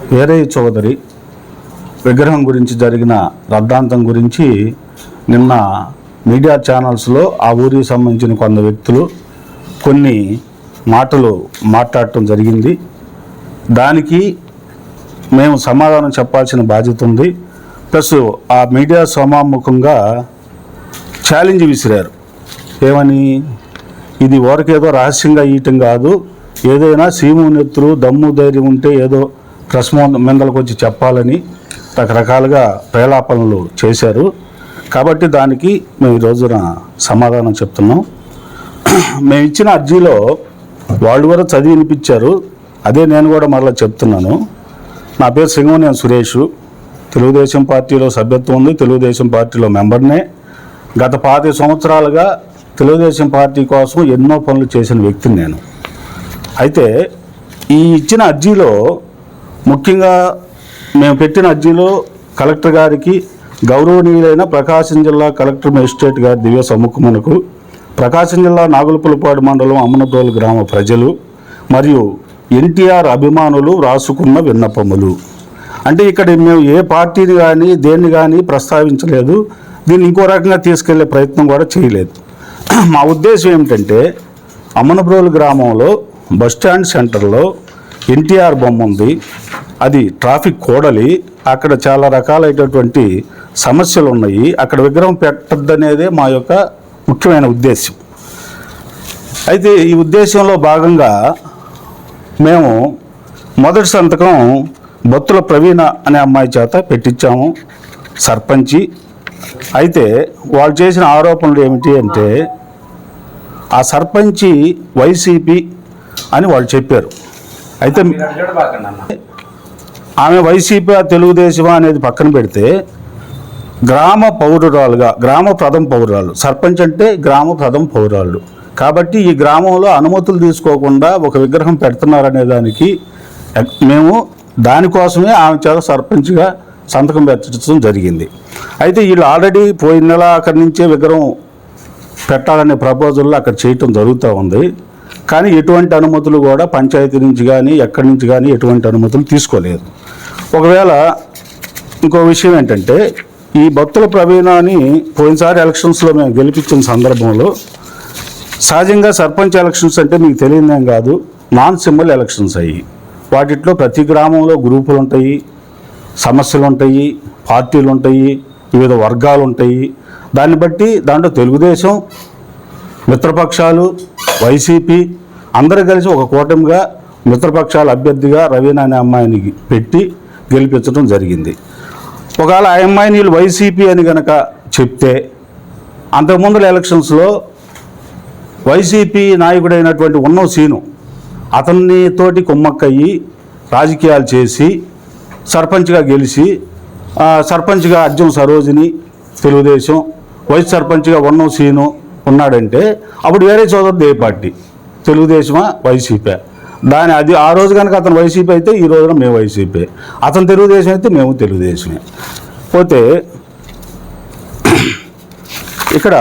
వీరయ్య చౌదరి విగ్రహం గురించి జరిగిన రద్దాంతం గురించి నిన్న మీడియా ఛానల్స్లో ఆ ఊరికి సంబంధించిన కొంత వ్యక్తులు కొన్ని మాటలు మాట్లాడటం జరిగింది. దానికి మేము సమాధానం చెప్పాల్సిన బాధ్యత ఉంది. ప్లస్ ఆ మీడియా సమాముఖంగా ఛాలెంజ్ విసిరారు. ఏమని, ఇది ఊరకేదో రహస్యంగా ఇయటం కాదు, ఏదైనా సీము నెత్తులు దమ్ము ధైర్యం ఉంటే ఏదో ప్రెస్ మందలకు వచ్చి చెప్పాలని రకరకాలుగా ప్రేలాపనలు చేశారు. కాబట్టి దానికి మేము ఈ రోజున సమాధానం చెప్తున్నాం. మేము ఇచ్చిన అర్జీలో వాళ్ళు కూడా చదివి వినిపించారు. అదే నేను కూడా మరలా చెప్తున్నాను. నా పేరు సింగమనేని సురేష్. తెలుగుదేశం పార్టీలో సభ్యత్వం ఉంది, తెలుగుదేశం పార్టీలో మెంబర్నే. గత 5 సంవత్సరాలుగా తెలుగుదేశం పార్టీ కోసం ఎన్నో పనులు చేసిన వ్యక్తిని నేను. అయితే ఈ ఇచ్చిన అర్జీలో ముఖ్యంగా మేము పెట్టిన అర్జీలో కలెక్టర్ గారికి, గౌరవనీయులైన ప్రకాశం జిల్లా కలెక్టర్ మేజిస్ట్రేట్ గారి దివ్య సమ్ముఖమునకు, ప్రకాశం జిల్లా నాగులపులపాడు మండలం అమ్మనప్రోలు గ్రామ ప్రజలు మరియు ఎన్టీఆర్ అభిమానులు రాసుకున్న విన్నపములు. అంటే ఇక్కడ మేము ఏ పార్టీని కానీ దేన్ని కానీ ప్రస్తావించలేదు, దీన్ని ఇంకో రకంగా తీసుకెళ్లే ప్రయత్నం కూడా చేయలేదు. మా ఉద్దేశం ఏమిటంటే, అమ్మనప్రోలు గ్రామంలో బస్టాండ్ సెంటర్లో ఎన్టీఆర్ బొమ్మ ఉంది, అది ట్రాఫిక్ కూడలి, అక్కడ చాలా రకాలైనటువంటి సమస్యలు ఉన్నాయి, అక్కడ విగ్రహం పెట్టద్దనేదే మా యొక్క ముఖ్యమైన ఉద్దేశం. అయితే ఈ ఉద్దేశంలో భాగంగా మేము మొదటి సంతకం బొత్తుల ప్రవీణ అనే అమ్మాయి చేత పెట్టించాము, సర్పంచి. అయితే వాళ్ళు చేసిన ఆరోపణలు ఏమిటి అంటే, ఆ సర్పంచి వైసీపీ అని వాళ్ళు చెప్పారు. అయితే ఆమె వైసీపీ తెలుగుదేశమా అనేది పక్కన పెడితే, గ్రామ పౌరురాలుగా, గ్రామ ప్రథమ పౌరురాలు, సర్పంచ్ అంటే గ్రామ ప్రథమ పౌరురాలు కాబట్టి ఈ గ్రామంలో అనుమతులు తీసుకోకుండా ఒక విగ్రహం పెడుతున్నారనే దానికి మేము దానికోసమే ఆమె చేత సర్పంచ్గా సంతకం పెట్టడం జరిగింది. అయితే వీళ్ళు ఆల్రెడీ పోయిన నెల అక్కడి నుంచే విగ్రహం పెట్టాలనే ప్రపోజల్లో అక్కడ చేయటం జరుగుతూ ఉంది. కానీ ఎటువంటి అనుమతులు కూడా పంచాయతీ నుంచి కానీ ఎక్కడి నుంచి కానీ ఎటువంటి అనుమతులు తీసుకోలేదు. ఒకవేళ ఇంకో విషయం ఏంటంటే, ఈ బొత్తుల ప్రవీణని పోయినసారి ఎలక్షన్స్లో మేము గెలిపించిన సందర్భంలో, సహజంగా సర్పంచ్ ఎలక్షన్స్ అంటే మీకు తెలియదేం కాదు, నాన్ సింబల్ ఎలక్షన్స్ అయ్యి, వాటిట్లో ప్రతి గ్రామంలో గ్రూపులు ఉంటాయి, సమస్యలు ఉంటాయి, పార్టీలు ఉంటాయి, వివిధ వర్గాలు ఉంటాయి. దాన్ని బట్టి దాంట్లో తెలుగుదేశం, మిత్రపక్షాలు, వైసీపీ అందరూ కలిసి ఒక కూటమిగా మిత్రపక్షాల అభ్యర్థిగా రవీనా అనే అమ్మాయిని పెట్టి గెలిపించడం జరిగింది. ఒకవేళ ఆ అమ్మాయిని వీళ్ళు వైసీపీ అని కనుక చెప్తే, అంతకుముందు ఎలక్షన్స్లో వైసీపీ నాయకుడైనటువంటి ఉన్నవ సీను అతన్ని తోటి కుమ్మక్కయ్యి రాజకీయాలు చేసి సర్పంచ్గా గెలిచి, సర్పంచ్గా అర్జున్ సరోజిని తెలుగుదేశం, వైస్ సర్పంచ్గా ఉన్నవ సీను ఉన్నాడంటే, అప్పుడు వేరే చౌదరి ఏ పార్టీ, తెలుగుదేశమా వైసీపీ? అది ఆ రోజు కనుక అతను వైసీపీ అయితే ఈ రోజున మేము వైసీపీ, అతను తెలుగుదేశం అయితే మేము తెలుగుదేశమే. పోతే ఇక్కడ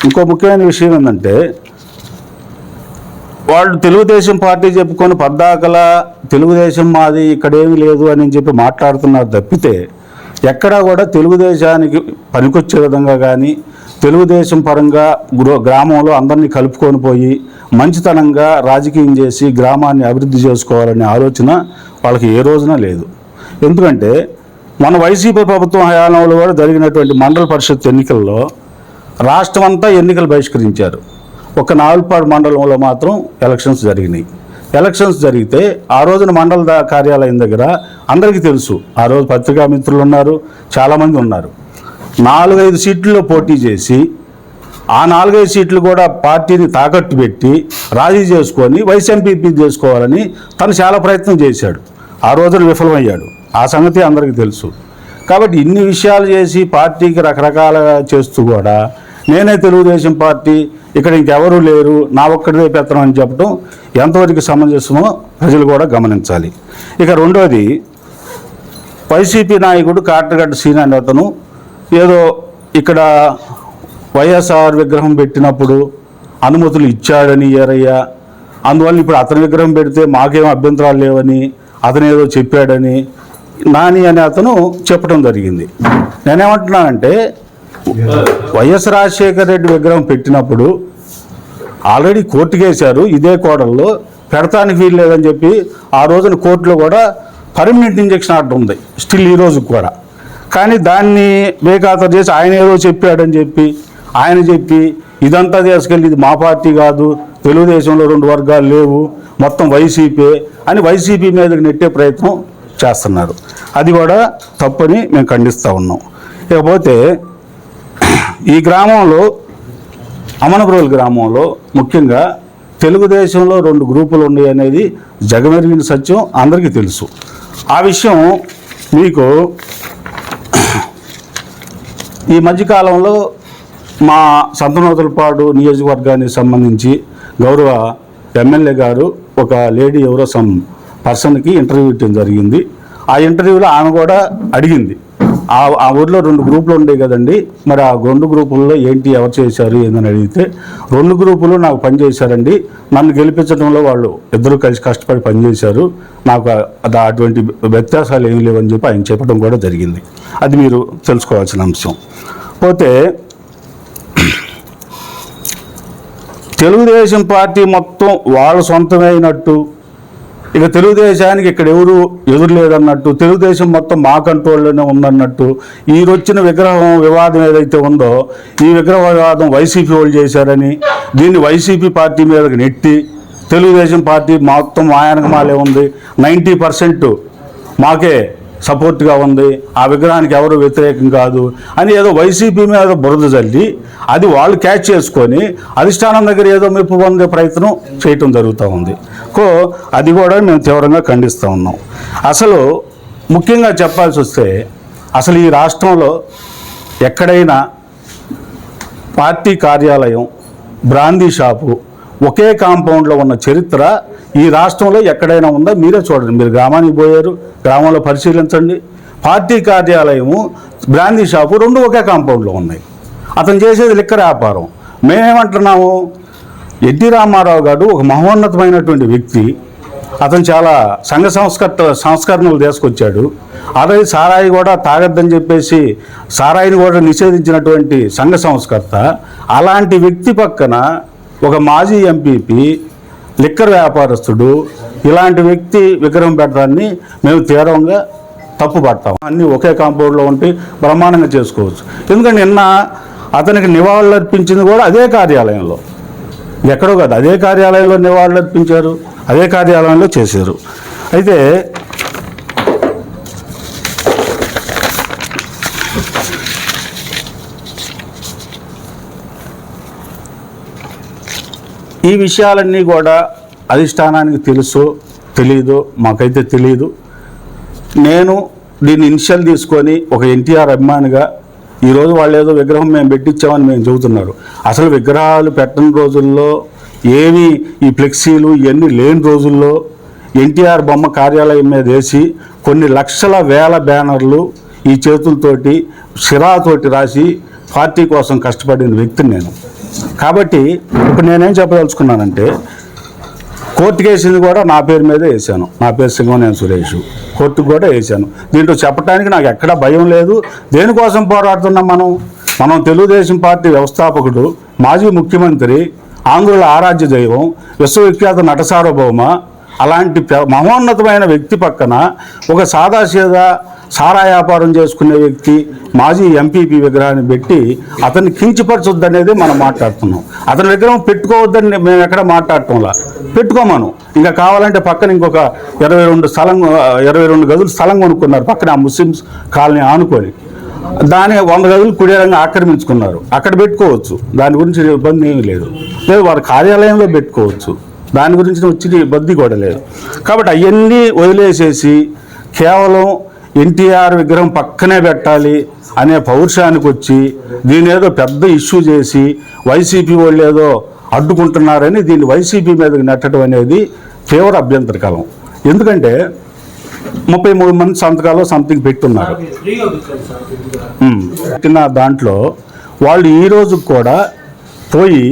ఇంకో ముఖ్యమైన విషయం ఏంటంటే, వాళ్ళు తెలుగుదేశం పార్టీ చెప్పుకొని పద్దాకల తెలుగుదేశం మాది ఇక్కడేమీ లేదు అని చెప్పి మాట్లాడుతున్నారు తప్పితే, ఎక్కడా కూడా తెలుగుదేశానికి పనికొచ్చే విధంగా కానీ, తెలుగుదేశం పరంగా గ్రామంలో అందరినీ కలుపుకొని పోయి మంచితనంగా రాజకీయం చేసి గ్రామాన్ని అభివృద్ధి చేసుకోవాలనే ఆలోచన వాళ్ళకి ఏ రోజున లేదు. ఎందుకంటే మన వైసీపీ ప్రభుత్వం హయాంలో కూడా జరిగినటువంటి మండల పరిషత్ ఎన్నికల్లో రాష్ట్రం అంతా ఎన్నికలు బహిష్కరించారు. ఒక నాగులపాడు మండలంలో మాత్రం ఎలక్షన్స్ జరిగినాయి. ఎలక్షన్స్ జరిగితే ఆ రోజున మండల కార్యాలయం దగ్గర అందరికీ తెలుసు, ఆ రోజు పత్రికా మిత్రులు ఉన్నారు, చాలామంది ఉన్నారు, 4-5 సీట్లలో పోటీ చేసి ఆ 4-5 సీట్లు కూడా పార్టీని తాకట్టు పెట్టి రాజీ చేసుకొని వైస్ ఎంపీపీ చేసుకోవాలని తను చాలా ప్రయత్నం చేశాడు. ఆ రోజున విఫలమయ్యాడు, ఆ సంగతి అందరికీ తెలుసు. కాబట్టి ఇన్ని విషయాలు చేసి పార్టీకి రకరకాలుగా చేస్తూ కూడా నేనే తెలుగుదేశం పార్టీ, ఇక్కడ ఇంకెవరూ లేరు, నా ఒక్కడిదే పెత్తనం అని చెప్పడం ఎంతవరకు సమంజసమో ప్రజలు కూడా గమనించాలి. ఇక రెండోది, వైసీపీ నాయకుడు కాట్రగడ్డ సీన్ అనే అతను ఏదో ఇక్కడ వైఎస్ఆర్ విగ్రహం పెట్టినప్పుడు అనుమతులు ఇచ్చాడని ఏరయ్య, అందువల్ల ఇప్పుడు అతని విగ్రహం పెడితే మాకేం అభ్యంతరాలు లేవని అతను ఏదో చెప్పాడని నాని అనే అతను చెప్పడం జరిగింది. నేనేమంటున్నానంటే వైఎస్ రాజశేఖర రెడ్డి విగ్రహం పెట్టినప్పుడు ఆల్రెడీ కోర్టుకు వేశారు, ఇదే కోడల్లో పెడతానికి వీలు లేదని చెప్పి ఆ రోజున కోర్టులో కూడా పర్మనెంట్ ఇంజక్షన్ ఆర్డర్ ఉంది స్టిల్ ఈ రోజుకి కూడా. కానీ దాన్ని బేఖాతరు చేసి ఆయన ఏదో చెప్పాడని చెప్పి ఇదంతా తీసుకెళ్ళి ఇది మా పార్టీ కాదు, తెలుగుదేశంలో 2 వర్గాలు లేవు, మొత్తం వైసీపీ అని వైసీపీ మీదకి నెట్టే ప్రయత్నం చేస్తున్నారు. అది కూడా తప్పని మేము ఖండిస్తూ ఉన్నాం. ఇకపోతే ఈ గ్రామంలో అమనబ్రోలు గ్రామంలో ముఖ్యంగా తెలుగుదేశంలో 2 గ్రూపులు ఉన్నాయి అనేది జగమెరిగిన సత్యం, అందరికీ తెలుసు. ఆ విషయం మీకు ఈ మధ్యకాలంలో మా సంతనోతులపాడు నియోజకవర్గానికి సంబంధించి గౌరవ ఎమ్మెల్యే గారు ఒక లేడీ ఎవరో సమ్ పర్సన్కి ఇంటర్వ్యూ ఇవ్వడం జరిగింది. ఆ ఇంటర్వ్యూలో ఆమె కూడా అడిగింది, ఆ ఊర్లో 2 గ్రూపులు ఉండేవి కదండి, మరి ఆ 2 గ్రూపుల్లో ఏంటి, ఎవరు చేశారు ఏందని అడిగితే 2 గ్రూపులు నాకు పనిచేశారండి, నన్ను గెలిపించడంలో వాళ్ళు ఇద్దరు కలిసి కష్టపడి పనిచేశారు, నాకు అటువంటి వ్యత్యాసాలు ఏమీ లేవని చెప్పి ఆయన చెప్పడం కూడా జరిగింది. అది మీరు తెలుసుకోవాల్సిన అంశం. పోతే తెలుగుదేశం పార్టీ మొత్తం వాళ్ళ సొంతమైనట్టు, ఇక తెలుగుదేశానికి ఇక్కడ ఎవరు ఎదురు లేదన్నట్టు, తెలుగుదేశం మొత్తం మా కంట్రోల్లోనే ఉందన్నట్టు, వచ్చిన విగ్రహం వివాదం ఏదైతే ఉందో ఈ విగ్రహ వివాదం వైసీపీ వాళ్ళు చేశారని దీన్ని వైసీపీ పార్టీ మీదకి నెట్టి తెలుగుదేశం పార్టీ మొత్తం మాయనకమాలే ఉంది, 90% మాకే సపోర్ట్గా ఉంది, ఆ విగ్రహానికి ఎవరు వ్యతిరేకం కాదు అని ఏదో వైసీపీ మీద బురద జల్లి అది వాళ్ళు క్యాచ్ చేసుకొని అధిష్టానం దగ్గర ఏదో మెప్పు పొందే ప్రయత్నం చేయటం జరుగుతూ ఉంది. అది కూడా మేము తీవ్రంగా ఖండిస్తూ ఉన్నాం. అసలు ముఖ్యంగా చెప్పాల్సి వస్తే అసలు ఈ రాష్ట్రంలో ఎక్కడైనా పార్టీ కార్యాలయం, బ్రాందీ షాపు ఒకే కాంపౌండ్లో ఉన్న చరిత్ర ఈ రాష్ట్రంలో ఎక్కడైనా ఉందా? మీరే చూడండి. మీరు గ్రామానికి పోయారు, గ్రామంలో పరిశీలించండి. పార్టీ కార్యాలయము, బ్రాందీ షాపు 2 ఒకే కాంపౌండ్లో ఉన్నాయి. అతను చేసేది లిక్కర్ వ్యాపారం. మేమేమంటున్నాము, ఎన్టీ రామారావు గారు ఒక మహోన్నతమైనటువంటి వ్యక్తి, అతను చాలా సంస్కరణలు తీసుకొచ్చాడు. అలాగే సారాయి కూడా తాగద్దని చెప్పేసి సారాయిని కూడా నిషేధించినటువంటి సంఘ సంస్కర్త. అలాంటి వ్యక్తి పక్కన ఒక మాజీ ఎంపీపీ, లిక్కర్ వ్యాపారస్తుడు, ఇలాంటి వ్యక్తి విగ్రహం పెట్టడాన్ని మేము తీవ్రంగా తప్పుపడతాం. అన్నీ ఒకే కాంపౌండ్లో ఉంటే బ్రహ్మాండంగా చేసుకోవచ్చు. ఎందుకంటే నిన్న అతనికి నివాళులు అర్పించింది కూడా అదే కార్యాలయంలో, ఎక్కడో కాదు, అదే కార్యాలయంలో నివాళులు అర్పించారు, అదే కార్యాలయంలో చేశారు. అయితే ఈ విషయాలన్నీ కూడా అధిష్టానానికి తెలుసో తెలీదో మాకైతే తెలియదు. నేను దీన్ని ఇనిషియల్ తీసుకొని ఒక ఎన్టీఆర్ అభిమానిగా ఈరోజు వాళ్ళు ఏదో విగ్రహం మేము పెట్టించామని మేము చెబుతున్నారు. అసలు విగ్రహాలు పెట్టని రోజుల్లో ఏమీ ఈ ఫ్లెక్సీలు ఇవన్నీ లేని రోజుల్లో ఎన్టీఆర్ బొమ్మ కార్యాలయం మీద వేసి కొన్ని లక్షల వేల బ్యానర్లు ఈ చేతులతోటి సిరాతోటి రాసి పార్టీ కోసం కష్టపడిన వ్యక్తిని నేను. కాబట్టి ఇప్పుడు నేనేం చెప్పదలుచుకున్నానంటే, కోర్టుకు వేసింది కూడా నా పేరు మీదే వేసాను. నా పేరు సింగమనేని సురేష్. కోర్టుకు కూడా వేసాను. దీంట్లో చెప్పడానికి నాకు ఎక్కడా భయం లేదు. దేనికోసం పోరాడుతున్నాం మనం తెలుగుదేశం పార్టీ వ్యవస్థాపకుడు, మాజీ ముఖ్యమంత్రి, ఆంధ్రుల ఆరాధ్య దైవం, విశ్వవిఖ్యాత నట సార్వభౌమ, అలాంటి మహోన్నతమైన వ్యక్తి పక్కన ఒక సాదాసీదా సారా వ్యాపారం చేసుకునే వ్యక్తి, మాజీ ఎంపీపీ విగ్రహాన్ని పెట్టి అతన్ని కించపరచొద్దనేది మనం మాట్లాడుతున్నాం. అతని విగ్రహం పెట్టుకోవద్దని మేము ఎక్కడ మాట్లాడటంలా, పెట్టుకోమను. ఇంకా కావాలంటే పక్కన ఇంకొక 22 గదులు స్థలం కొనుక్కున్నారు పక్కన ఆ ముస్లిమ్స్ కాలనీ ఆనుకొని. దాని 100 గదులు కుడేరంగా ఆక్రమించుకున్నారు, అక్కడ పెట్టుకోవచ్చు. దాని గురించి ఇబ్బంది ఏమీ లేదు. వారి కార్యాలయంలో పెట్టుకోవచ్చు, దాని గురించి వచ్చిన ఇబ్బంది కూడా లేదు. కాబట్టి అవన్నీ వదిలేసేసి కేవలం ఎన్టీఆర్ విగ్రహం పక్కనే పెట్టాలి అనే పౌరుషానికి వచ్చి దీని ఏదో పెద్ద ఇష్యూ చేసి వైసీపీ వాళ్ళు ఏదో అడ్డుకుంటున్నారని దీన్ని వైసీపీ మీదకి నెట్టడం అనేది తీవ్ర అభ్యంతరకరం. ఎందుకంటే 33 మంది సంతకాలు సంథింగ్ పెట్టున్నారు. పెట్టిన దాంట్లో వాళ్ళు ఈ రోజు కూడా పోయి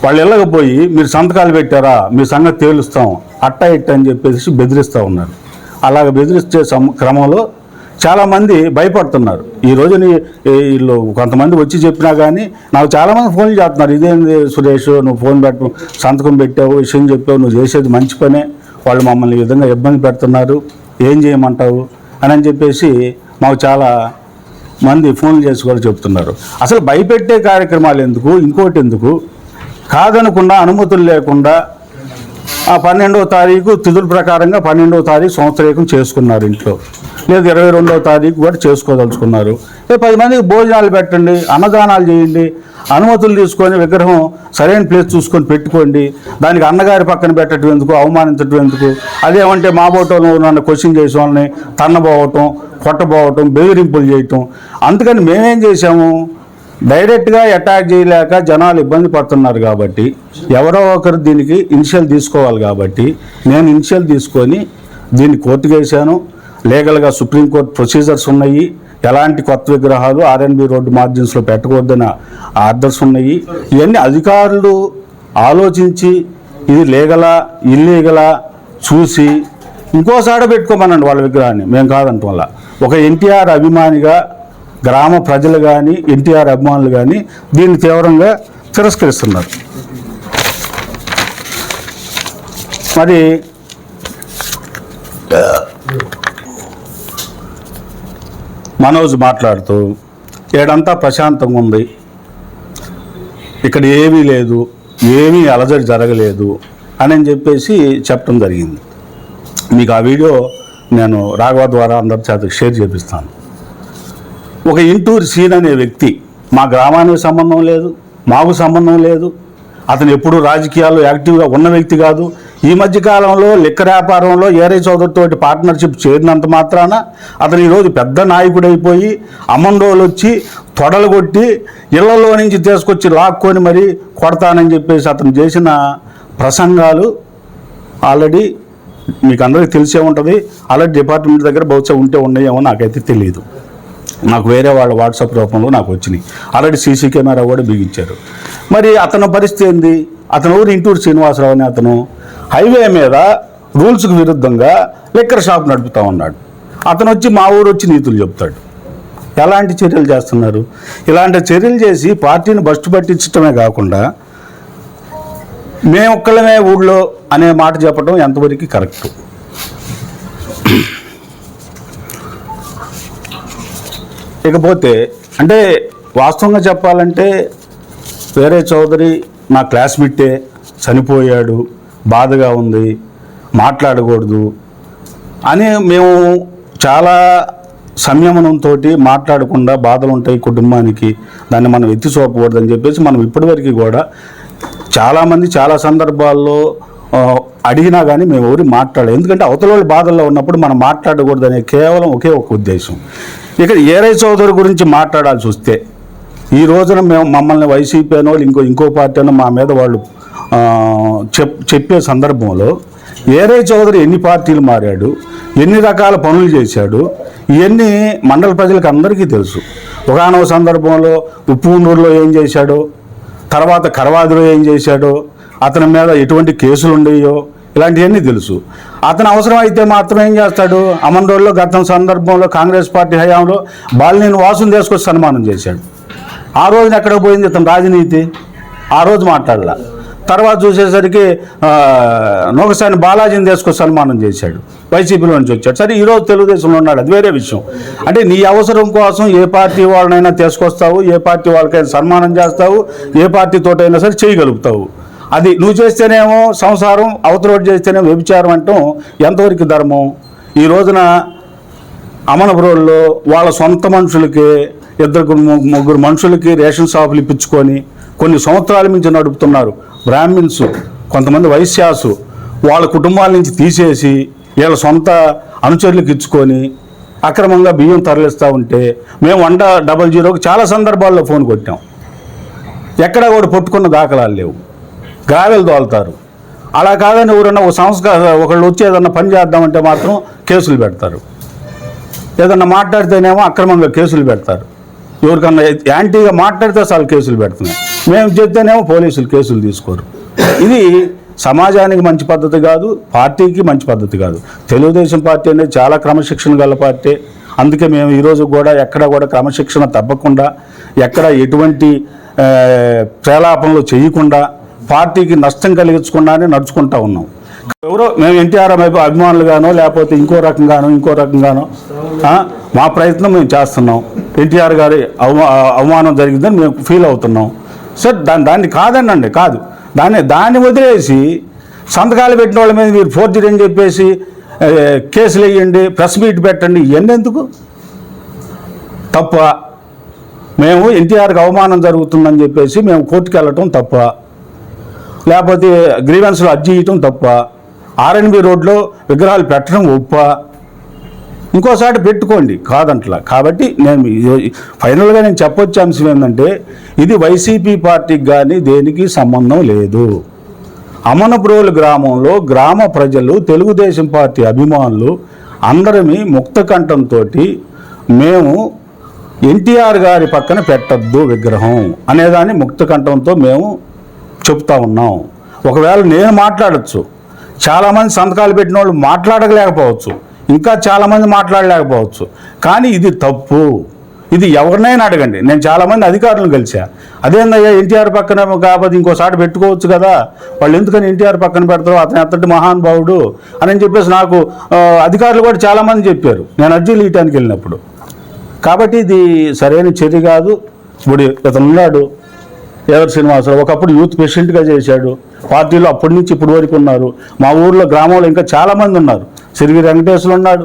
వాళ్ళు వెళ్ళకపోయి మీరు సంతకాలు పెట్టారా, మీ సంగతి తేలుస్తాం, అట్ట ఇట్ట అని చెప్పేసి బెదిరిస్తూ ఉన్నారు. అలాగ బెదిరించే క్రమంలో చాలామంది భయపడుతున్నారు. ఈ రోజుని వీళ్ళు కొంతమంది వచ్చి చెప్పినా కానీ నాకు చాలామంది ఫోన్లు చేస్తున్నారు, ఇదేంది సురేష్ నువ్వు ఫోన్ పెట్టు, సంతకం పెట్టావు, విషయం చెప్పావు, నువ్వు చేసేది మంచి పనే, వాళ్ళు మమ్మల్ని ఈ విధంగా ఇబ్బంది పెడుతున్నారు, ఏం చేయమంటావు అని చెప్పేసి మాకు చాలా మంది ఫోన్లు చేసి కూడా చెప్తున్నారు. అసలు భయపెట్టే కార్యక్రమాలు ఎందుకు, ఇంకోటి ఎందుకు, కాదనకుండా అనుమతులు లేకుండా ఆ 12వ తారీఖు తిథుల ప్రకారంగా 12వ తారీఖు సంవత్సరీకం చేసుకున్నారు ఇంట్లో, లేదు 22వ తారీఖు కూడా చేసుకోదలుచుకున్నారు. 10 మందికి భోజనాలు పెట్టండి, అన్నదానాలు చేయండి, అనుమతులు తీసుకొని విగ్రహం సరైన ప్లేస్ చూసుకొని పెట్టుకోండి. దానికి అన్నగారి పక్కన పెట్టడం ఎందుకు, అవమానించడం ఎందుకు? అదేమంటే మా బోటోలో నన్ను క్వశ్చన్ చేసే వాళ్ళని తన్నబోవటం, కొట్టబోవటం, బెదిరింపులు చేయటం. అందుకని మేమేం చేసాము, డైరెక్ట్గా అటాక్ చేయలేక జనాలు ఇబ్బంది పడుతున్నారు కాబట్టి ఎవరో ఒకరు దీనికి ఇనిషియల్ తీసుకోవాలి కాబట్టి నేను ఇనిషియల్ తీసుకొని దీన్ని కోర్టుకు వేసాను. లీగల్గా సుప్రీంకోర్టు ప్రొసీజర్స్ ఉన్నాయి, ఎలాంటి కొత్త విగ్రహాలు ఆర్ఎన్బి రోడ్డు మార్జిన్స్లో పెట్టకూడదని ఆర్డర్స్ ఉన్నాయి. ఇవన్నీ అధికారులు ఆలోచించి ఇది లీగలా ఇల్లీగలా చూసి ఇంకోసారి పెట్టుకోమనండి వాళ్ళ విగ్రహాన్ని, మేము కాదంట వల్ల. ఒక ఎన్టీఆర్ అభిమానిగా గ్రామ ప్రజలు కానీ ఎన్టీఆర్ అభిమానులు కానీ దీన్ని తీవ్రంగా తిరస్కరిస్తున్నారు. మరి మనోజ్ మాట్లాడుతూ ఏడంతా ప్రశాంతంగా ఉంది, ఇక్కడ ఏమీ లేదు, ఏమీ అలజడి జరగలేదు అని చెప్పేసి చెప్పడం జరిగింది. మీకు ఆ వీడియో నేను రాఘవ ద్వారా అందరి చేత షేర్ చేపిస్తాను. ఒక ఇంటూరు సీన్ అనే వ్యక్తి మా గ్రామానికి సంబంధం లేదు, మాకు సంబంధం లేదు, అతను ఎప్పుడూ రాజకీయాల్లో యాక్టివ్గా ఉన్న వ్యక్తి కాదు. ఈ మధ్యకాలంలో లిక్కర్ వ్యాపారంలో ఏరై చౌదరితో పార్ట్నర్షిప్ చేరినంత మాత్రాన అతను ఈరోజు పెద్ద నాయకుడైపోయి అమ్మండోలు వచ్చి తొడలు కొట్టి ఇళ్లలో నుంచి తీసుకొచ్చి లాక్కొని మరీ కొడతానని చెప్పేసి అతను చేసిన ప్రసంగాలు ఆల్రెడీ మీకు అందరికీ తెలిసే ఉంటుంది. ఆల్రెడీ డిపార్ట్మెంట్ దగ్గర బహుశా ఉంటే ఉన్నాయేమో నాకైతే తెలియదు, నాకు వేరే వాళ్ళ వాట్సాప్ రూపంలో నాకు వచ్చినాయి. ఆల్రెడీ సీసీ కెమెరా కూడా బిగించారు. మరి అతని పరిస్థితి ఏంది, అతను ఊరు ఇంటూరు శ్రీనివాసరావు అని అతను హైవే మీద రూల్స్కి విరుద్ధంగా లిక్కర్ షాప్ నడుపుతూ ఉన్నాడు. అతను వచ్చి మా ఊరు వచ్చి నీతులు చెప్తాడు. ఎలాంటి చర్యలు చేస్తున్నారు? ఇలాంటి చర్యలు చేసి పార్టీని బస్టు పట్టించడమే కాకుండా మేము ఒక్కళ్ళమే ఊళ్ళో అనే మాట చెప్పడం ఎంతవరకు కరెక్టు? ఇకపోతే అంటే వాస్తవంగా చెప్పాలంటే వేరే చౌదరి నా క్లాస్మేటే చనిపోయాడు, బాధగా ఉంది, మాట్లాడకూడదు అని మేము చాలా సంయమనంతో మాట్లాడకుండా బాధలు ఉంటాయి కుటుంబానికి, దాన్ని మనం ఎత్తి చూపకూడదని చెప్పేసి మనం ఇప్పటివరకు కూడా చాలామంది చాలా సందర్భాల్లో అడిగినా కానీ మేము ఎవరు మాట్లాడలేదు. ఎందుకంటే అవతల వాళ్ళు బాధల్లో ఉన్నప్పుడు మనం మాట్లాడకూడదనే కేవలం ఒకే ఒక ఉద్దేశం. ఇక్కడ ఏరై చౌదరి గురించి మాట్లాడాల్సి వస్తే ఈ రోజున మేము మమ్మల్ని వైసీపీ అనో ఇంకో పార్టీ అనో మా మీద వాళ్ళు చెప్పే సందర్భంలో ఏరై చౌదరి ఎన్ని పార్టీలు మారాడు, ఎన్ని రకాల పనులు చేశాడు, ఇవన్నీ మండల ప్రజలకు అందరికీ తెలుసు. ఒకనొక సందర్భంలో ఉప్పునూరులో ఏం చేశాడో, తర్వాత కరవాదిలో ఏం చేశాడో, అతని మీద ఎటువంటి కేసులు ఉండేయో ఇలాంటివన్నీ తెలుసు. అతను అవసరం అయితే మాత్రం ఏం చేస్తాడు, అమన్రోడ్లో గత సందర్భంలో కాంగ్రెస్ పార్టీ హయాంలో బాలినేని వాసుని తీసుకొచ్చి సన్మానం చేశాడు. ఆ రోజున ఎక్కడ పోయింది ఇతను రాజనీతి? ఆ రోజు మాట్లాడలా. తర్వాత చూసేసరికి నోకసాని బాలాజీని తీసుకొచ్చి సన్మానం చేశాడు, వైసీపీలో నుంచి వచ్చాడు. సరే ఈరోజు తెలుగుదేశంలో ఉన్నాడు, అది వేరే విషయం. అంటే నీ అవసరం కోసం ఏ పార్టీ వాళ్ళనైనా తీసుకొస్తావు, ఏ పార్టీ వాళ్ళకైనా సన్మానం చేస్తావు, ఏ పార్టీతోటైనా సరే చేయగలుగుతావు. అది నువ్వు చేస్తేనేమో సంసారం, అవతరోడు చేస్తేనేమో వ్యభిచారం అంటాం ఎంతవరకు ధర్మం? ఈ రోజున అమనపురంలో వాళ్ళ సొంత మనుషులకి 2-3 మనుషులకి రేషన్ షాపులు ఇప్పించుకొని కొన్ని సంవత్సరాల నుంచి నడుపుతున్నారు. బ్రాహ్మిన్స్, కొంతమంది వైశ్యాసు వాళ్ళ కుటుంబాల నుంచి తీసేసి వీళ్ళ సొంత అనుచరులకు ఇచ్చుకొని అక్రమంగా బియ్యం తరలిస్తూ ఉంటే మేము 100-00కి చాలా సందర్భాల్లో ఫోన్ కొట్టాం. ఎక్కడా కూడా పట్టుకున్న దాఖలాలు లేవు. గ్రావెల్ తోలుతారు. అలా కాదని ఎవరన్నా ఒకళ్ళు వచ్చి ఏదన్నా పని చేద్దామంటే మాత్రం కేసులు పెడతారు. ఏదన్నా మాట్లాడితేనేమో అక్రమంగా కేసులు పెడతారు. ఎవరికన్నా యాంటీగా మాట్లాడితే చాలు కేసులు పెడుతున్నాయి. మేము చెప్తేనేమో పోలీసులు కేసులు తీసుకోరు. ఇది సమాజానికి మంచి పద్ధతి కాదు, పార్టీకి మంచి పద్ధతి కాదు. తెలుగుదేశం పార్టీ అనేది చాలా క్రమశిక్షణ గల పార్టీ. అందుకే మేము ఈరోజు కూడా ఎక్కడ కూడా క్రమశిక్షణ తప్పకుండా, ఎక్కడ ఎటువంటి ప్రేలాపనలు చేయకుండా, పార్టీకి నష్టం కలిగించకుండానే నడుచుకుంటా ఉన్నాం. ఎవరో మేము ఎన్టీఆర్ అభిమానులుగానో లేకపోతే ఇంకో రకంగానో మా ప్రయత్నం మేము చేస్తున్నాం. ఎన్టీఆర్ గారి అవమానం జరిగిందని మేము ఫీల్ అవుతున్నాం. సార్ దాన్ని కాదు, దాన్ని వదిలేసి సంతకాలు పెట్టిన వాళ్ళ మీద మీరు ఫోర్జరీ అని చెప్పేసి కేసులు వేయండి, ప్రెస్ మీట్ పెట్టండి, ఇవన్నీ ఎందుకు? తప్ప మేము ఎన్టీఆర్కి అవమానం జరుగుతుందని చెప్పేసి మేము కోర్టుకు వెళ్ళటం తప్ప, లేకపోతే గ్రీవెన్స్లో అర్జీ ఇవ్వటం తప్ప, ఆర్ఎన్బి రోడ్లో విగ్రహాలు పెట్టడం ఒప్ప, ఇంకోసారి పెట్టుకోండి కాదంట్లా. కాబట్టి నేను ఫైనల్గా నేను చెప్పొచ్చే అంశం ఏంటంటే, ఇది వైసీపీ పార్టీకి కానీ దేనికి సంబంధం లేదు. అమనప్రోలు గ్రామంలో గ్రామ ప్రజలు, తెలుగుదేశం పార్టీ అభిమానులు అందరినీ ముక్త కంఠంతో మేము ఎన్టీఆర్ గారి పక్కన పెట్టద్దు విగ్రహం అనేదాన్ని ముక్త కంఠంతో మేము చెప్తా ఉన్నాం. ఒకవేళ నేను మాట్లాడచ్చు, చాలామంది సంతకాలు పెట్టిన వాళ్ళు మాట్లాడలేకపోవచ్చు, ఇంకా చాలామంది మాట్లాడలేకపోవచ్చు, కానీ ఇది తప్పు. ఇది ఎవరినైనా అడగండి. నేను చాలామంది అధికారులను కలిసా, అదేందయ్యా ఎన్టీఆర్ పక్కన కాకపోతే ఇంకోసారి పెట్టుకోవచ్చు కదా, వాళ్ళు ఎందుకని ఎన్టీఆర్ పక్కన పెడతారు, అతను ఎంతటి మహానుభావుడు అని చెప్పేసి నాకు అధికారులు కూడా చాలామంది చెప్పారు నేను అర్జీలు ఇవ్వటానికి వెళ్ళినప్పుడు. కాబట్టి ఇది సరైన చర్య కాదు. ఇప్పుడు ఇతను ఉన్నాడు ఎవరి శ్రీనివాసరావు, ఒకప్పుడు యూత్ ప్రెసిడెంట్గా చేశాడు, పార్టీలో అప్పటి నుంచి ఇప్పటి వరకు ఉన్నారు. మా ఊర్లో గ్రామంలో ఇంకా చాలామంది ఉన్నారు. సిరిగిరి వెంకటేశ్వరులు ఉన్నాడు,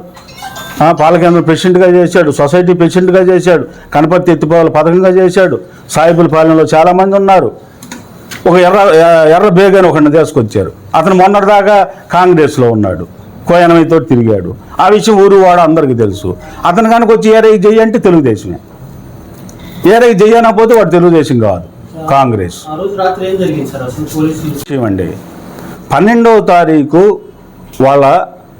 పాలకేంద్రం ప్రెసిడెంట్గా చేశాడు, సొసైటీ ప్రెసిడెంట్గా చేశాడు, కనపర్తి ఎత్తిపోవాల పథకంగా చేశాడు, సాయిబుల పాలెంలో చాలామంది ఉన్నారు. ఒక ఎర్ర బేగని ఒకరిని తీసుకొచ్చారు, అతను మొన్నటిదాకా కాంగ్రెస్లో ఉన్నాడు, కోయనమైతో తిరిగాడు. ఆ విషయం ఊరు వాడు అందరికీ తెలుసు. అతను కనుక వచ్చి ఏరైకి జై అంటే తెలుగుదేశమే, ఏరైకి జై అనకపోతే వాడు తెలుగుదేశం కాదు, కాంగ్రెస్. అండి 12వ తారీఖు వాళ్ళ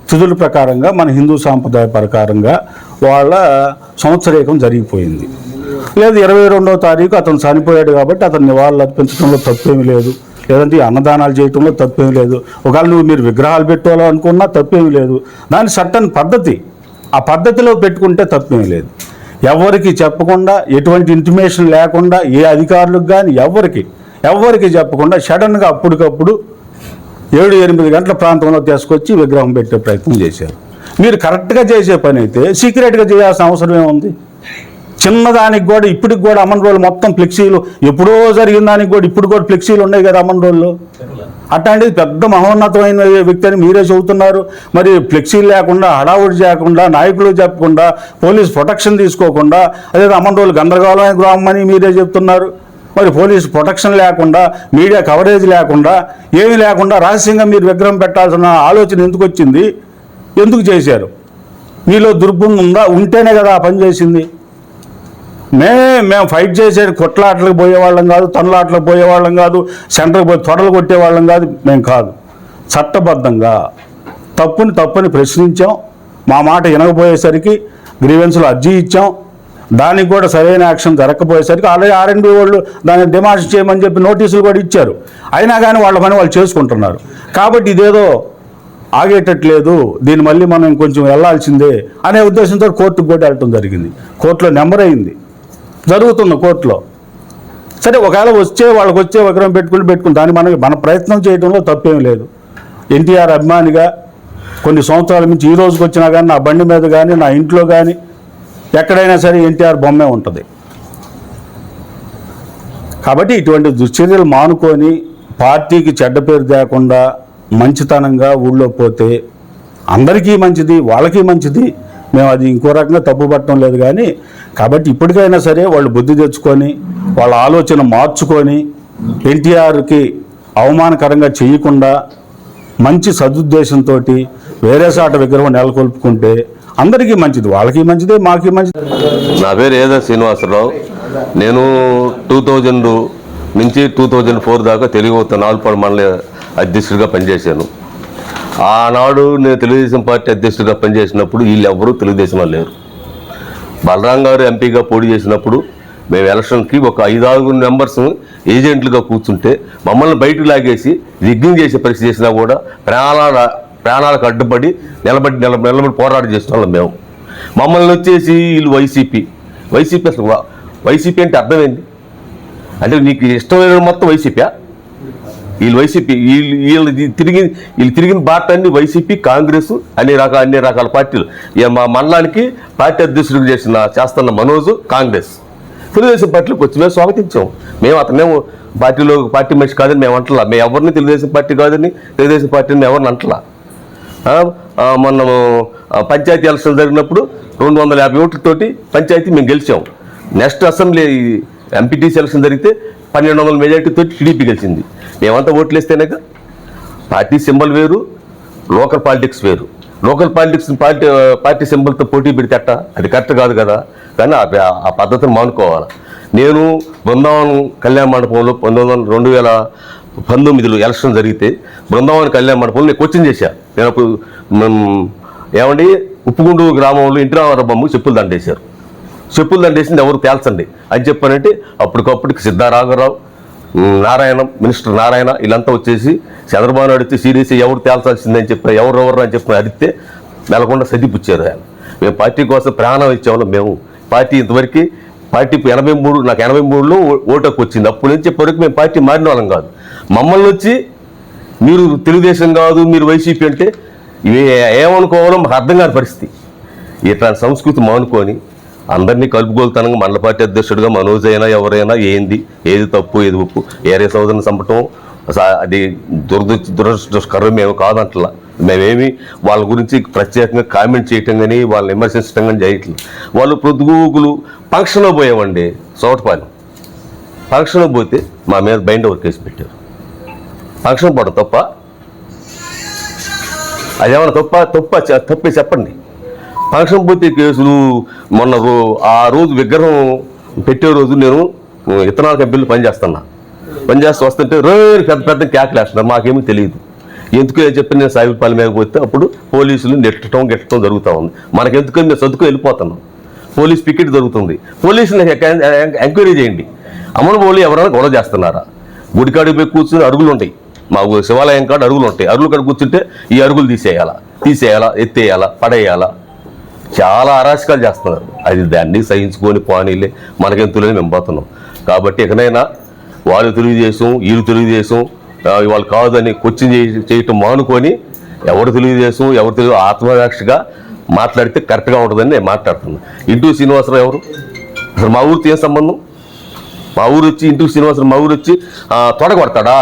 తిథుల ప్రకారంగా, మన హిందూ సాంప్రదాయ ప్రకారంగా వాళ్ళ సంవత్సరీకం జరిగిపోయింది. లేదు 22వ తారీఖు అతను చనిపోయాడు కాబట్టి అతను నివాళులు అర్పించడంలో తప్పేమీ లేదు, లేదంటే అన్నదానాలు చేయటంలో తప్పేమీ లేదు. ఒకవేళ మీరు విగ్రహాలు పెట్టుకోవాలనుకున్నా తప్పేమీ లేదు. దాని సర్టన్ పద్ధతి, ఆ పద్ధతిలో పెట్టుకుంటే తప్పేమీ లేదు. ఎవరికి చెప్పకుండా, ఎటువంటి ఇంటిమేషన్ లేకుండా, ఏ అధికారులకు కానీ ఎవరికి చెప్పకుండా సడన్గా అప్పటికప్పుడు 7-8 గంటల ప్రాంతంలో తీసుకొచ్చి విగ్రహం పెట్టే ప్రయత్నం చేశారు. మీరు కరెక్ట్గా చేసే పని అయితే సీక్రెట్గా చేయాల్సిన అవసరం ఏముంది? చిన్నదానికి కూడా ఇప్పటికి కూడా అమన్ రోడ్లు మొత్తం ఫ్లెక్సీలు, ఎప్పుడో జరిగిన దానికి కూడా ఇప్పుడు కూడా ఫ్లెక్సీలు ఉన్నాయి కదా అమన్ రోడ్లు. అట్లాంటిది పెద్ద మహోన్నతమైన వ్యక్తి అని మీరే చెబుతున్నారు. మరి ఫ్లెక్సీలు లేకుండా, హడావుడి చేయకుండా, నాయకులు చెప్పకుండా, పోలీస్ ప్రొటెక్షన్ తీసుకోకుండా, అదే అమన్ రోడ్లు గందరగోళమైన గ్రామం అని మీరే చెప్తున్నారు. మరి పోలీసు ప్రొటెక్షన్ లేకుండా, మీడియా కవరేజ్ లేకుండా, ఏమీ లేకుండా రహస్యంగా మీరు విగ్రహం పెట్టాల్సిన ఆలోచన ఎందుకు వచ్చింది? ఎందుకు చేశారు? మీలో దుర్బుద్ధి ఉంటేనే కదా ఆ పని చేసింది. మేము ఫైట్ చేసేది కొట్లాటలకు పోయేవాళ్ళం కాదు, తనలాటలకు పోయేవాళ్ళం కాదు, సెంటర్కి పోయి తొడలు కొట్టేవాళ్ళం కాదు, మేము కాదు. చట్టబద్ధంగా తప్పుని ప్రశ్నించాం. మా మాట వినకపోయేసరికి గ్రీవెన్స్లో అర్జీ ఇచ్చాం. దానికి కూడా సరైన యాక్షన్ జరగకపోయేసరికి ఆల్రెడీ ఆర్ఎన్బి వాళ్ళు దాన్ని డిమాండ్ చేయమని చెప్పి నోటీసులు కూడా ఇచ్చారు. అయినా కానీ వాళ్ళ పని వాళ్ళు చేసుకుంటున్నారు. కాబట్టి ఇదేదో ఆగేటట్లేదు, దీన్ని మళ్ళీ మనం కొంచెం వెళ్లాల్సిందే అనే ఉద్దేశంతో కోర్టుకు కూడా వెళ్ళటం జరిగింది. కోర్టులో నెంబర్ అయింది, జరుగుతున్న కోర్టులో. సరే, ఒకవేళ వాళ్ళకి వచ్చే విగ్రహం పెట్టుకుని దాన్ని మన ప్రయత్నం చేయడంలో తప్పేం లేదు. ఎన్టీఆర్ అభిమానిగా కొన్ని సంవత్సరాల నుంచి ఈ రోజుకి వచ్చినా కానీ నా బండి మీద కానీ, నా ఇంట్లో కానీ, ఎక్కడైనా సరే ఎన్టీఆర్ బొమ్మే ఉంటుంది. కాబట్టి ఇటువంటి దుశ్చర్యలు మానుకొని పార్టీకి చెడ్డ పేరు తేకుండా మంచితనంగా ఊళ్ళో పోతే అందరికీ మంచిది, వాళ్ళకి మంచిది. మేము అది ఇంకో రకంగా తప్పుపట్టడం లేదు. కానీ కాబట్టి ఇప్పటికైనా సరే వాళ్ళు బుద్ధి తెచ్చుకొని వాళ్ళ ఆలోచన మార్చుకొని ఎన్టీఆర్కి అవమానకరంగా చేయకుండా మంచి సదుద్దేశంతో వేరే సాట విగ్రహం నెలకొల్పుకుంటే అందరికీ మంచిది, వాళ్ళకి మంచిదే, మాకి మంచిది. నా పేరు ఏదో శ్రీనివాసరావు. నేను 2000 నుంచి 2004 దాకా తెలుగు నాలుపాడు మండల అధ్యక్షుడిగా పనిచేశాను. ఆనాడు నేను తెలుగుదేశం పార్టీ అధ్యక్షుడిగా పనిచేసినప్పుడు వీళ్ళు ఎవరూ తెలుగుదేశంలో లేరు. బలరాం గారు ఎంపీగా పోటీ చేసినప్పుడు మేము ఎలక్షన్కి ఒక 5-6 మెంబర్స్ ఏజెంట్లుగా కూర్చుంటే మమ్మల్ని బయటకు లాగేసి రిగ్గింగ్ చేసే పరిస్థితి చేసినా కూడా ప్రాణాలకు అడ్డుపడి నిలబడి పోరాటం చేసిన వాళ్ళం మేము. మమ్మల్ని వచ్చేసి వీళ్ళు వైసీపీ అసలు వైసీపీ అంటే అర్థమైంది అంటే నీకు ఇష్టమైన మొత్తం వైసీపీయా? వీళ్ళు వైసీపీ వీళ్ళు తిరిగిన బాట అన్ని వైసీపీ, కాంగ్రెస్, అన్ని రకాల పార్టీలు. మా మండలానికి పార్టీ అధ్యక్షుడికి చేస్తున్న మనోజు కాంగ్రెస్. తెలుగుదేశం పార్టీలోకి వచ్చి మేము స్వాగతించాం. మేము అతనేమో పార్టీ మనిషి కాదని మేము అంటలా. మేము ఎవరిని తెలుగుదేశం పార్టీ కాదని తెలుగుదేశం పార్టీని ఎవరిని అంటలా. మొన్న పంచాయతీ ఎలక్షన్ జరిగినప్పుడు 250 ఓట్లతోటి పంచాయతీ మేము గెలిచాం. నెక్స్ట్ అసెంబ్లీ ఎంపీటీసీ ఎలక్షన్ జరిగితే 1200 మెజార్టీతో టీడీపీ గెలిచింది. మేమంతా ఓట్లు వేస్తేనే పార్టీ సింబల్ వేరు, లోకల్ పాలిటిక్స్ వేరు. లోకల్ పాలిటిక్స్ పార్టీ సింబల్తో పోటీ పెడితే అది కరెక్ట్ కాదు కదా. కానీ ఆ పద్ధతిని మానుకోవాలి. నేను బృందావనం కళ్యాణ మండపంలో 2019లో ఎలక్షన్ జరిగితే బృందావనం కళ్యాణ మండపంలో నేను కోచింగ్ చేశాను. నేను అప్పుడు ఏమండి ఉప్పుగుండూరు గ్రామంలో ఇంటి రామారావు బొమ్మకు చెప్పులు దండేశారు. చెప్పులు దండేసింది ఎవరు తేల్చండి అని చెప్పానంటే అప్పటికప్పటికి సిద్ధారాఘవరావు, మినిస్టర్ నారాయణ వీళ్ళంతా వచ్చేసి చంద్రబాబు నాయుడు వచ్చి సీరియస్ ఎవరు తేల్చాల్సిందని చెప్పి ఎవరు అని చెప్పి అడిగితే నెలకొండ సర్దిపుచ్చారు ఆయన. మేము పార్టీ కోసం ప్రాణం ఇచ్చేవాళ్ళం. మేము పార్టీ ఇంతవరకు పార్టీ 83 నాకు 83లో ఓటుకు వచ్చింది. అప్పటి నుంచి ఇప్పటివరకు మేము పార్టీ మారిన వాళ్ళం కాదు. మమ్మల్ని వచ్చి మీరు తెలుగుదేశం కాదు మీరు వైసీపీ అంటే ఇవి ఏమనుకోవాలో మాకు అర్థం కాని పరిస్థితి. ఇట్లాంటి సంస్కృతి మానుకొని అందరినీ కలుపుగోలుతనంగా మండల పార్టీ అధ్యక్షుడిగా మనోజ్ అయినా ఎవరైనా ఏది తప్పు ఏది ఒప్పు ఏరియా సోదరుని చంపటం అది దురదృష్టకరం మేము కాదంటలా. మేమేమి వాళ్ళ గురించి ప్రత్యేకంగా కామెంట్ చేయటం కానీ వాళ్ళని విమర్శించడం కానీ చేయట్లేదు. వాళ్ళు పొద్దుగూకులు ఫంక్షన్లో పోయామండి. చోటపాలెం ఫంక్షన్లో పోతే మా మీద బైండ్ ఓవర్ కేసు పెట్టారు. ఫంక్షన్ పోవడం తప్ప? అదేమన్నా తప్పే చెప్పండి. ఫంక్షన్ పోతే కేసులు. మొన్న ఆ రోజు విగ్రహం పెట్టే రోజు నేను ఇత్తనాల కంపెనీలో పనిచేస్తూ వస్తుంటే పెద్ద కేకలు వేస్తున్నారు. మాకేమీ తెలియదు ఎందుకు అని చెప్పి నేను సాయిపాలెం మీద పోతే అప్పుడు పోలీసులు గిట్టడం జరుగుతూ ఉంది. మనకెందుకని మేము చదువుకొని వెళ్ళిపోతున్నాం. పోలీస్ పికెట్ జరుగుతుంది. పోలీసులు ఎంక్వైరీ చేయండి. అమ్మను పోలీ ఎవరైనా గొడవ చేస్తున్నారా? గుడికాడికి పోయి కూర్చుని అరుగులు ఉంటాయి. మా శివాలయం కాడ అరుగులు ఉంటాయి. అరుగులు కాడ కూర్చుంటే ఈ అరుగులు తీసేయాలా ఎత్తేయాలా పడేయాలా చాలా అరాచకాలు చేస్తున్నారు. అది దాన్ని సహించుకొని పోనీలే మనకెంతులని మేము పోతున్నాం. కాబట్టి ఎక్కడైనా వాళ్ళు తెలుగుదేశం వీళ్ళు తెలుగుదేశం వాళ్ళు కాదని క్వశ్చన్ చేయటం మానుకొని ఎవరు తెలుగుదేశం ఎవరు తెలుగు ఆత్మరక్షగా మాట్లాడితే కరెక్ట్గా ఉంటుందని నేను మాట్లాడుతున్నాను. ఇంటూ శ్రీనివాసరావు ఎవరు? అసలు మా ఊరితో ఏం సంబంధం? మా ఊరు వచ్చి ఇంటూ శ్రీనివాసరావు మా ఊరు వచ్చి తొడగొడతాడా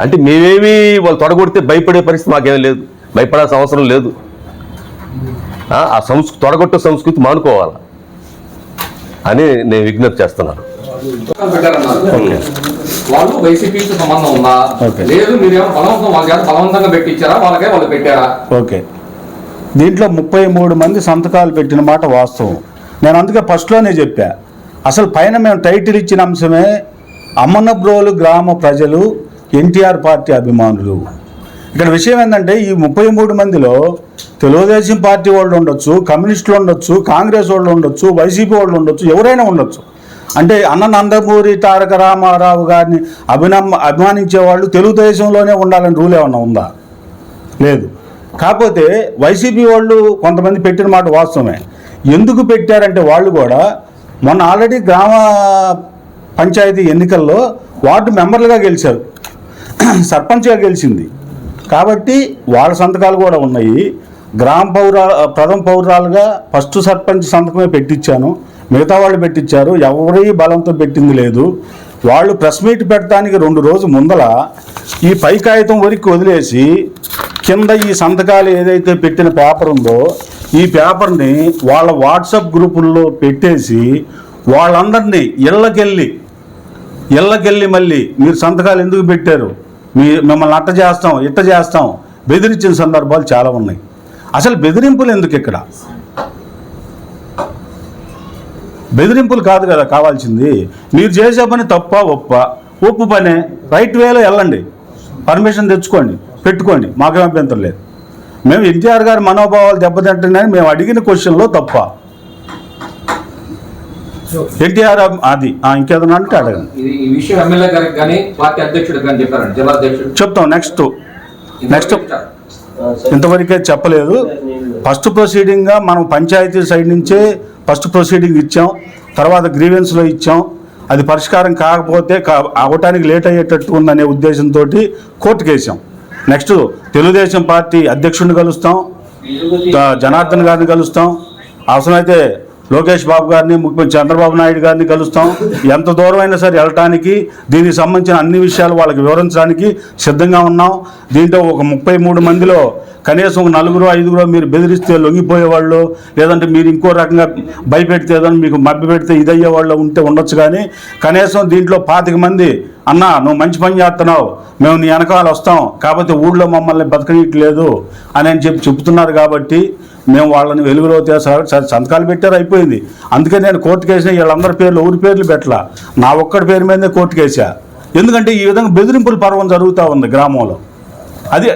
అంటే మేమేమి వాళ్ళు తొడగొడితే భయపడే పరిస్థితి మాకేమీ లేదు. భయపడాల్సిన అవసరం లేదు. ఆ తొడగొట్టే సంస్కృతి మానుకోవాలి అని నేను విజ్ఞప్తి చేస్తున్నాను. వాళ్ళు వైసీపీకి సంబంధం ఉందా లేదు మీరేమో బలవంతంగా పెట్టించారా వాళ్ళకే వాళ్ళు పెట్టారా? ఓకే, దీంట్లో 33 మంది సంతకాలు పెట్టిన మాట వాస్తవం. నేను అందుకే ఫస్ట్లోనే చెప్పా. అసలు పైన మేము టైటిల్ ఇచ్చిన అంశమే అమ్మనబ్రోలు గ్రామ ప్రజలు ఎన్టీఆర్ పార్టీ అభిమానులు. ఇక్కడ విషయం ఏంటంటే ఈ 33 మందిలో తెలుగుదేశం పార్టీ వాళ్ళు ఉండొచ్చు, కమ్యూనిస్టులు ఉండొచ్చు, కాంగ్రెస్ వాళ్ళు ఉండొచ్చు, వైసీపీ వాళ్ళు ఉండొచ్చు, ఎవరైనా ఉండొచ్చు. అంటే అన్న నందమూరి తారక రామారావు గారిని అభిమానించే వాళ్ళు తెలుగుదేశంలోనే ఉండాలని రూల్ ఏమన్నా ఉందా? లేదు. కాకపోతే వైసీపీ వాళ్ళు కొంతమంది పెట్టిన మాట వాస్తవమే. ఎందుకు పెట్టారంటే వాళ్ళు కూడా మొన్న ఆల్రెడీ గ్రామ పంచాయతీ ఎన్నికల్లో వార్డు మెంబర్లుగా గెలిచారు, సర్పంచ్గా గెలిచింది. కాబట్టి వాళ్ళ సంతకాలు కూడా ఉన్నాయి. ప్రథమ పౌరాలుగా ఫస్ట్ సర్పంచ్ సంతకమే పెట్టించాను, మిగతా వాళ్ళు పెట్టించారు. ఎవరి బలంతో పెట్టింది లేదు. వాళ్ళు ప్రెస్ మీట్ పెట్టడానికి 2 రోజుల ముందల ఈ పై కాగితం వరకు వదిలేసి కింద ఈ సంతకాలు ఏదైతే పెట్టిన పేపర్ ఉందో ఈ పేపర్ని వాళ్ళ వాట్సాప్ గ్రూపుల్లో పెట్టేసి వాళ్ళందరినీ ఇళ్ళకెళ్ళి మళ్ళీ మీరు సంతకాలు ఎందుకు పెట్టారు, మిమ్మల్ని ఇట్ట చేస్తాం బెదిరించిన సందర్భాలు చాలా ఉన్నాయి. అసలు బెదిరింపులు ఎందుకు? ఇక్కడ బెదిరింపులు కాదు కదా కావాల్సింది. మీరు చేసే పని ఒప్పు పనే, రైట్ వేలో వెళ్ళండి, పర్మిషన్ తెచ్చుకోండి, పెట్టుకోండి, మాకేం అభ్యంతరం లేదు. మేము ఎన్టీఆర్ గారి మనోభావాలు దెబ్బతింటున్నాయని మేము అడిగిన క్వశ్చన్లో తప్ప. ఎన్టీఆర్ అది ఇంకేదన్నా అంటే అడగండి. ఈ విషయం ఎమ్మెల్యే గారికి కానీ పార్టీ అధ్యక్షుడికి కానీ చెప్పారండి, జిల్లా అధ్యక్షుడు. చెప్తాం. నెక్స్ట్ ఇంతవరకే చెప్పలేదు. ఫస్ట్ ప్రొసీడింగ్గా మనం పంచాయతీ సైడ్ నుంచే ఫస్ట్ ప్రొసీడింగ్ ఇచ్చాం, తర్వాత గ్రీవెన్స్లో ఇచ్చాం. అది పరిష్కారం కాకపోతే అవటానికి లేట్ అయ్యేటట్టు ఉందనే ఉద్దేశంతో కోర్టుకు వేసాం. నెక్స్ట్ తెలుగుదేశం పార్టీ అధ్యక్షుడిని కలుస్తాం, జనార్దన్ గారిని కలుస్తాం, అవసరమైతే లోకేష్ బాబు గారిని, ముఖ్యమంత్రి చంద్రబాబు నాయుడు గారిని కలుస్తాం. ఎంత దూరం అయినా సరే వెళ్ళటానికి, దీనికి సంబంధించిన అన్ని విషయాలు వాళ్ళకి వివరించడానికి సిద్ధంగా ఉన్నాం. దీంట్లో ఒక 33 మందిలో కనీసం 4-5 మీరు బెదిరిస్తే లొంగిపోయేవాళ్ళు, లేదంటే మీరు ఇంకో రకంగా భయపెడితే ఏదైనా మీకు మభ్య పెడితే ఇదయ్యేవాళ్ళు ఉండొచ్చు. కానీ కనీసం దీంట్లో 25 మంది అన్నా నువ్వు మంచి పని చేస్తున్నావు, మేము నీ వెనకాల వస్తాం, కాకపోతే ఊళ్ళో మమ్మల్ని బతకనీయట్లేదు అని చెప్తున్నారు. కాబట్టి మేము వాళ్ళని వెలుగులో సంతకాలు పెట్టారు, అయిపోయింది. అందుకే నేను కోర్టుకు వేసిన వీళ్ళందరి పేర్లు ఊరి పేర్లు పెట్టలా, నా ఒక్కడి పేరు మీదనే కోర్టుకు వేసా. ఎందుకంటే ఈ విధంగా బెదిరింపుల పర్వం జరుగుతూ ఉంది గ్రామంలో. అది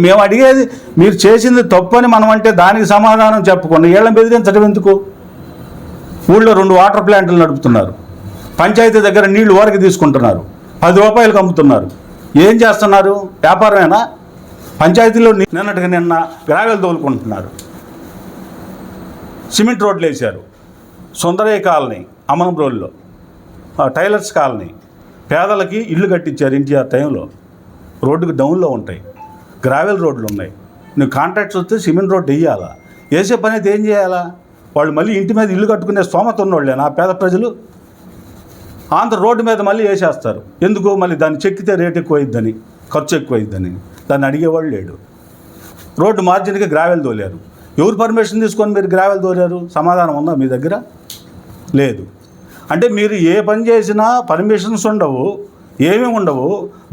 మేము అడిగేది, మీరు చేసింది తప్పు అని మనం అంటే దానికి సమాధానం చెప్పకుండా వీళ్ళని బెదిరించడం ఎందుకు? ఊళ్ళో 2 వాటర్ ప్లాంట్లు నడుపుతున్నారు, పంచాయతీ దగ్గర నీళ్లు ఊరికి తీసుకుంటున్నారు, 10 రూపాయలకు అమ్ముతున్నారు. ఏం చేస్తున్నారు? వ్యాపారమేనా? పంచాయతీలో నిన్న గ్రావెల్ తోలుకుంటున్నారు, సిమెంట్ రోడ్లు వేశారు, సుందరయ్య కాలనీ, అమనంబ్రోల్లో టైలర్స్ కాలనీ, పేదలకి ఇల్లు కట్టించారు ఎన్టీఆర్ టైంలో. రోడ్డుకు డౌన్లో ఉంటాయి, గ్రావెల్ రోడ్లు ఉన్నాయి. నువ్వు కాంట్రాక్ట్స్ వస్తే సిమెంట్ రోడ్డు వేయాలా? వేసే పని అయితే ఏం చేయాలా? వాళ్ళు మళ్ళీ ఇంటి మీద ఇల్లు కట్టుకునే స్తోమత ఉన్నోళ్ళేనా పేద ప్రజలు? ఆంధ్ర రోడ్డు మీద మళ్ళీ వేసేస్తారు. ఎందుకు? మళ్ళీ దాన్ని చెక్కితే రేట్ ఎక్కువైద్దని, ఖర్చు ఎక్కువైద్దని. దాన్ని అడిగేవాళ్ళు లేడు. రోడ్డు మార్జిన్కి గ్రావెల్ తోలారు. ఎవరు పర్మిషన్ తీసుకొని మీరు గ్రావెల్ తోలారు? సమాధానం ఉందా మీ దగ్గర? లేదు. అంటే మీరు ఏ పని చేసినా పర్మిషన్స్ ఉండవు, ఏమీ ఉండవు,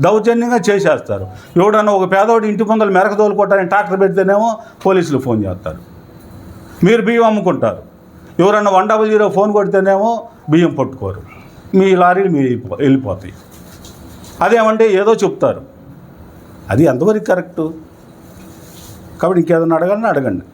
దౌర్జన్యంగా చేసేస్తారు. ఎవడన్నా ఒక పేదవాడు ఇంటి ముందర మెరక తోలుకోవటానికి ట్రాక్టర్ పెడితేనేమో పోలీసులు ఫోన్ చేస్తారు, మీరు బియ్యం అమ్ముకుంటారు. ఎవరన్నా 100 ఫోన్ కొడితేనేమో బియ్యం పట్టుకోరు, మీ లారీలు మీరు వెళ్ళిపోతాయి. అదేమంటే ఏదో చెప్తారు. అది ఎంతవరకు కరెక్టు? కాబట్టి ఇంకేదన్నా అడగండి.